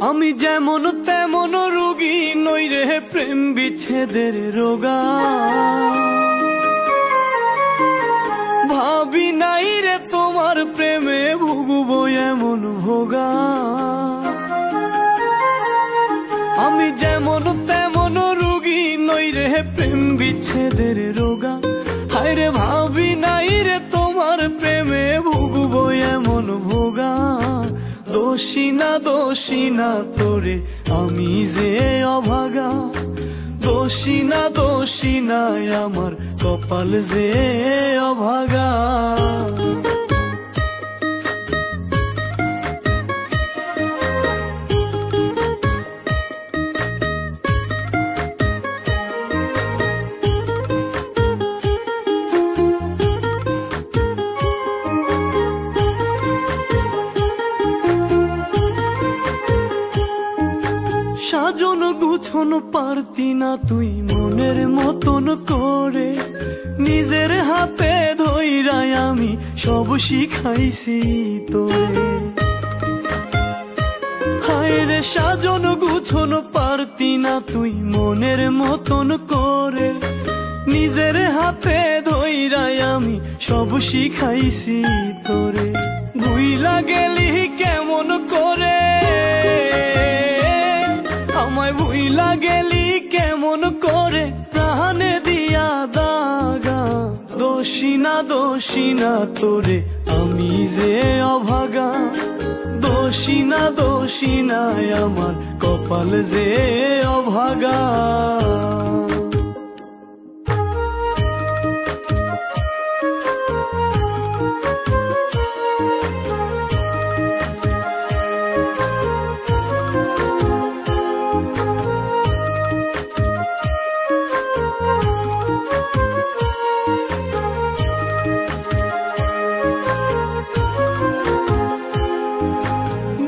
আমি যেমন তেমন রোগী নই রে প্রেম বিচ্ছেদের রোগা। ভাবি নাই রে তোমার প্রেমে ভুগবো এমন ভোগা। আমি যেমন তেমন রোগী নই রে প্রেম বিচ্ছেদের রোগা। হায় রে ভাবি নাই রে তোমার প্রেমে ভুগবো এমন ভোগা। দোষী না তোরে আমি যে অভাগা। দোষী না আমার কপাল যে অভাগা। সাজন গুছন পারতি না তুই মনের মতন করে। নিজের হাতে ধইরাই আমি সব শিখাইছি তোরে। হায় রে সাজন গুছন পারতি না তুই মনের মতন করে। নিজের হাতে ধইরাই আমি সব শিখাইছি তোরে। ভুইলা গেলি কেমন করে, আমায় ভুইলা গেলি কেমন করে, প্রাণে দিয়া দাগা। দোষী না তোরে আমি যে অভাগা। দোষী না আমার কপাল যে অভাগা।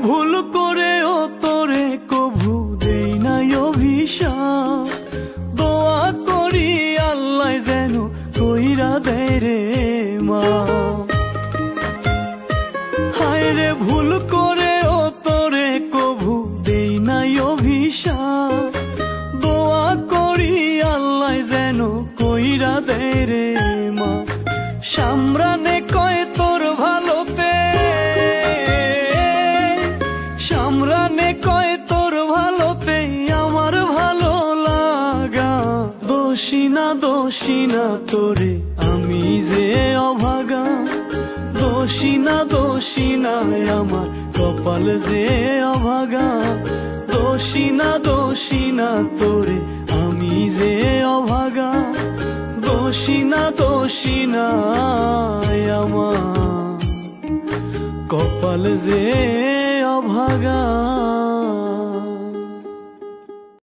ভুল করেও তোরে কভু দেই নাই অভিশাপ। দোয়া করি আল্লাহ যেন কইরা দেয় রে মা। হায় রে ভুল করেও তোরে কভু দেই নাই অভিশাপ। দোয়া করি আল্লাহ যেন কইরা দেয় রে মা। সামরানে কয় তোর ভালোতে, সামরানে কয় তোর ভালোতে আমার ভালো লাগা। দোষী না তোরে আমি যে অভাগা। দোষী না আমার কপাল যে অভাগা। দোষী না তোরে আমি যে অভাগা। দোষী না আমার কপাল যে অভাগা।